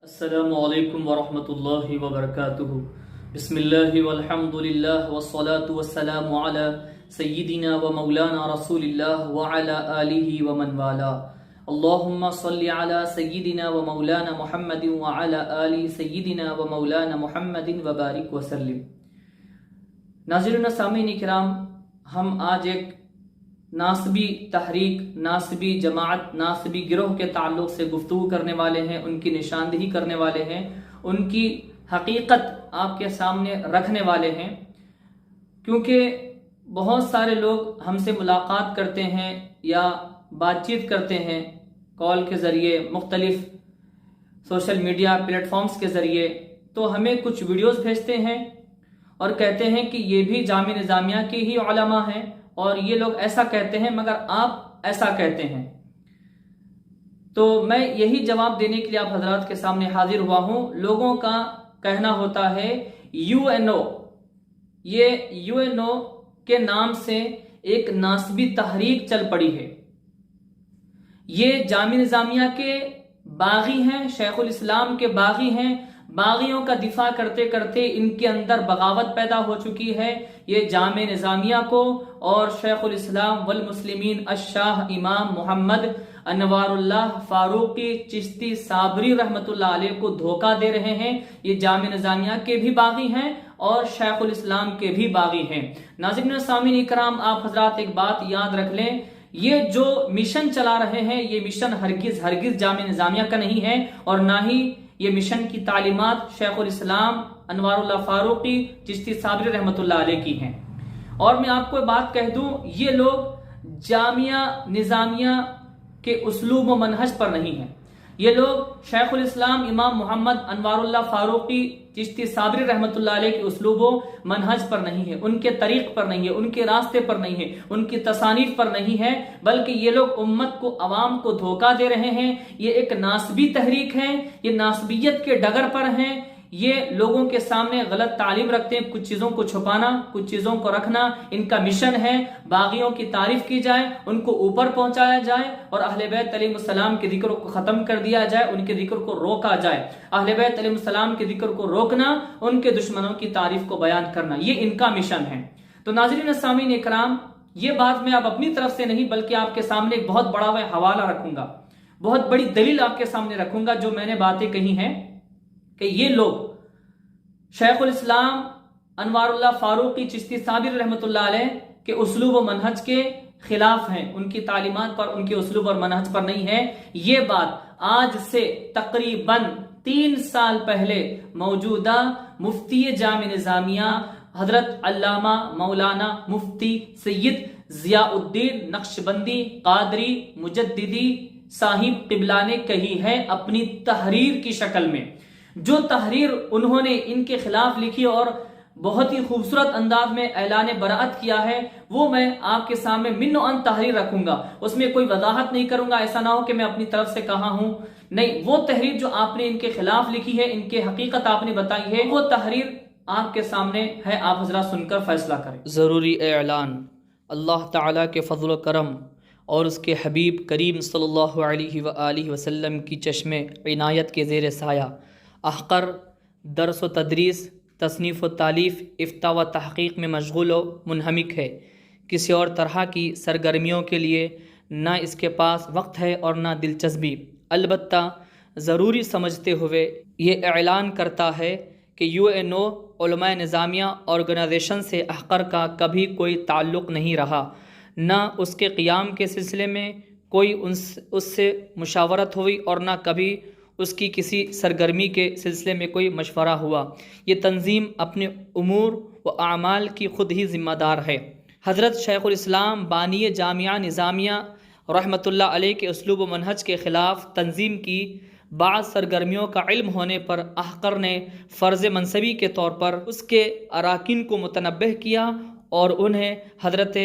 السلام علیکم ورحمۃ اللہ وبرکاتہ۔ بسم اللہ والحمد للہ والصلاة والسلام علی سیدنا و مولانا رسول اللہ وعلی آلہ ومن والا۔ اللہم صلی علی سیدنا و مولانا محمد وعلی آل سیدنا و مولانا محمد وبارک وسلم۔ ناظرین و سامعین کرام، ہم آج ایک ناسبی تحریک، ناسبی جماعت، ناسبی گروہ کے تعلق سے گفتگو کرنے والے ہیں، ان کی نشاندہی کرنے والے ہیں، ان کی حقیقت آپ کے سامنے رکھنے والے ہیں، کیونکہ بہت سارے لوگ ہم سے ملاقات کرتے ہیں یا بات چیت کرتے ہیں کال کے ذریعے، مختلف سوشل میڈیا پلیٹ فارمز کے ذریعے، تو ہمیں کچھ ویڈیوز بھیجتے ہیں اور کہتے ہیں کہ یہ بھی جامعہ نظامیہ کے ہی علماء ہیں اور یہ لوگ ایسا کہتے ہیں مگر آپ ایسا کہتے ہیں۔ تو میں یہی جواب دینے کے لیے آپ حضرات کے سامنے حاضر ہوا ہوں۔ لوگوں کا کہنا ہوتا ہے UNO، یہ UNO کے نام سے ایک ناسبی تحریک چل پڑی ہے، یہ جامعہ نظامیہ کے باغی ہیں، شیخ الاسلام کے باغی ہیں، باغیوں کا دفاع کرتے کرتے ان کے اندر بغاوت پیدا ہو چکی ہے۔ یہ جامعہ نظامیہ کو اور شیخ الاسلام والمسلمین الشاہ امام محمد انوار اللہ فاروقی چشتی صابری رحمۃ اللہ علیہ کو دھوکہ دے رہے ہیں۔ یہ جامعہ نظامیہ کے بھی باغی ہیں اور شیخ الاسلام کے بھی باغی ہیں۔ ناظرین و سامعین اکرام، آپ حضرات ایک بات یاد رکھ لیں، یہ جو مشن چلا رہے ہیں یہ مشن ہرگز جامعہ نظامیہ کا نہیں ہے، اور نہ ہی یہ مشن کی تعلیمات شیخ الاسلام انوار اللہ فاروقی چشتی صابری رحمۃ اللہ علیہ کی ہیں۔ اور میں آپ کو بات کہہ دوں، یہ لوگ جامعہ نظامیہ کے اسلوب و منہج پر نہیں ہیں، یہ لوگ شیخ الاسلام امام محمد انوار اللہ فاروقی چشتی صابری رحمۃ اللہ علیہ کے اسلوب و منہج پر نہیں ہے، ان کے طریق پر نہیں ہے، ان کے راستے پر نہیں ہے، ان کی تصانیف پر نہیں ہے، بلکہ یہ لوگ امت کو، عوام کو دھوکہ دے رہے ہیں۔ یہ ایک ناسبی تحریک ہے، یہ ناسبیت کے ڈگر پر ہیں، یہ لوگوں کے سامنے غلط تعلیم رکھتے ہیں، کچھ چیزوں کو چھپانا، کچھ چیزوں کو رکھنا ان کا مشن ہے۔ باغیوں کی تعریف کی جائے، ان کو اوپر پہنچایا جائے اور اہل بیت علیہ السلام کے ذکر کو ختم کر دیا جائے، ان کے ذکر کو روکا جائے۔ اہل بیت علیہ السلام کے ذکر کو روکنا، ان کے دشمنوں کی تعریف کو بیان کرنا، یہ ان کا مشن ہے۔ تو ناظرین سامعین اکرام، یہ بات میں اب اپنی طرف سے نہیں بلکہ آپ کے سامنے ایک بہت بڑا حوالہ رکھوں گا، بہت بڑی دلیل آپ کے سامنے رکھوں گا جو میں نے باتیں کہی ہیں کہ یہ لوگ شیخ الاسلام انوار اللہ فاروقی چشتی صابری رحمۃ اللہ علیہ کے اسلوب و منہج کے خلاف ہیں، ان کی تعلیمات پر، ان کے اسلوب اور منہج پر نہیں ہے۔ یہ بات آج سے تقریباً 3 سال پہلے موجودہ مفتی جامعہ نظامیہ حضرت علامہ مولانا مفتی سید ضیاء الدین نقشبندی قادری مجددی صاحب قبلہ نے کہی ہے اپنی تحریر کی شکل میں۔ جو تحریر انہوں نے ان کے خلاف لکھی اور بہت ہی خوبصورت انداز میں اعلان براءت کیا ہے، وہ میں آپ کے سامنے من و ان تحریر رکھوں گا، اس میں کوئی وضاحت نہیں کروں گا، ایسا نہ ہو کہ میں اپنی طرف سے کہا ہوں، نہیں، وہ تحریر جو آپ نے ان کے خلاف لکھی ہے، ان کے حقیقت آپ نے بتائی ہے، وہ تحریر آپ کے سامنے ہے، آپ حضرات سن کر فیصلہ کریں۔ ضروری اعلان، اللہ تعالیٰ کے فضل و کرم اور اس کے حبیب کریم صلی اللہ علیہ وآلہ وسلم کی چشم عنایت کے زیر سایہ احقر درس و تدریس، تصنیف و تالیف، افتاء و تحقیق میں مشغول و منہمک ہے، کسی اور طرح کی سرگرمیوں کے لیے نہ اس کے پاس وقت ہے اور نہ دلچسپی، البتہ ضروری سمجھتے ہوئے یہ اعلان کرتا ہے کہ UNO علماء نظامیہ آرگنائزیشن سے احقر کا کبھی کوئی تعلق نہیں رہا، نہ اس کے قیام کے سلسلے میں کوئی اس سے مشاورت ہوئی اور نہ کبھی اس کی کسی سرگرمی کے سلسلے میں کوئی مشورہ ہوا۔ یہ تنظیم اپنے امور و اعمال کی خود ہی ذمہ دار ہے۔ حضرت شیخ الاسلام بانی جامعہ نظامیہ رحمۃ اللہ علیہ کے اسلوب و منہج کے خلاف تنظیم کی بعض سرگرمیوں کا علم ہونے پر احقر نے فرض منصبی کے طور پر اس کے اراکین کو متنبہ کیا اور انہیں حضرت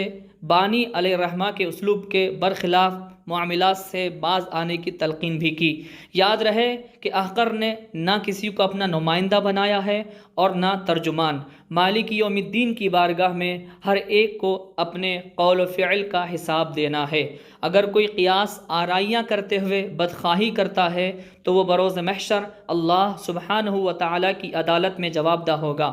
بانی علیہ الرحمہ کے اسلوب کے برخلاف معاملات سے باز آنے کی تلقین بھی کی۔ یاد رہے کہ احقر نے نہ کسی کو اپنا نمائندہ بنایا ہے اور نہ ترجمان۔ مالک یوم الدین کی بارگاہ میں ہر ایک کو اپنے قول و فعل کا حساب دینا ہے۔ اگر کوئی قیاس آرائیاں کرتے ہوئے بدخواہی کرتا ہے تو وہ بروز محشر اللہ سبحانہ و تعالیٰ کی عدالت میں جواب دہ ہوگا۔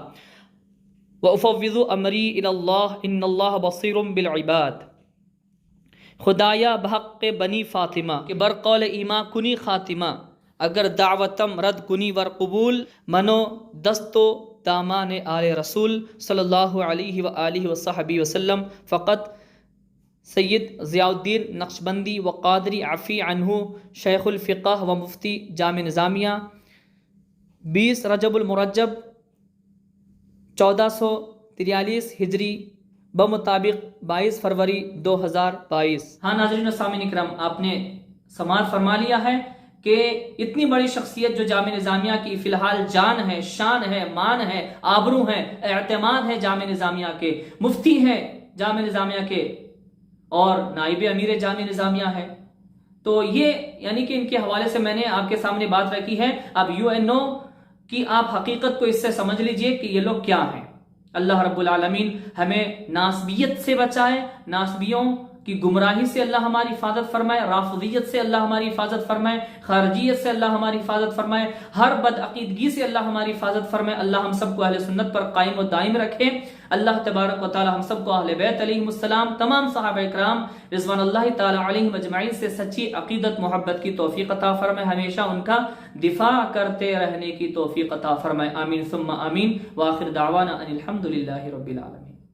وَأُفَوِّضُ أَمْرِي إِلَى اللَّهِ إِنَّ اللَّهَ بَصِيرٌ بِالْعِبَادِ۔ خدایا بحق بنی فاطمہ کہ برقول ایما کنی خاتمہ، اگر دعوتم رد کنی ور قبول، منو دستو دامان آل رسول صلی اللہ علیہ وآلہ وصحبہ وسلم۔ فقط سید ضیاء الدین نقشبندی و قادری عفی عنہ، شیخ الفقہ و مفتی جامع نظامیہ، 20 رجب المرجب 1443 ہجری بمطابق 22 فروری 2022۔ ہاں ناظرین و سامعین اکرام، آپ نے سماعت فرما لیا ہے کہ اتنی بڑی شخصیت جو جامع نظامیہ کی فی الحال جان ہے، شان ہے، مان ہے، آبرو ہے، اعتماد ہے جامع نظامیہ کے، مفتی ہیں جامع نظامیہ کے اور نائب امیر جامع نظامیہ ہے، تو یہ یعنی کہ ان کے حوالے سے میں نے آپ کے سامنے بات رکھی ہے۔ اب یو این او کی آپ حقیقت کو اس سے سمجھ لیجئے کہ یہ لوگ کیا ہیں۔ اللہ رب العالمین ہمیں ناسبیت سے بچائے، ناسبیوں کی گمراہی سے اللہ ہماری حفاظت فرمائے، رافضیت سے اللہ ہماری حفاظت فرمائے، خارجیت سے اللہ ہماری حفاظت فرمائے، ہر بدعقیدگی سے اللہ ہماری حفاظت فرمائے۔ اللہ ہم سب کو اہل سنت پر قائم و دائم رکھے۔ اللہ تبارک و تعالی ہم سب کو اہل بیت علیہم السلام، تمام صحابہ کرام رضوان اللہ تعالی علیہم اجمعین سے سچی عقیدت محبت کی توفیق عطا فرمائے، ہمیشہ ان کا دفاع کرتے رہنے کی توفیق عطا فرمائے۔ آمین ثم آمین۔ وآخر دعوانا ان الحمد للہ رب العالمین۔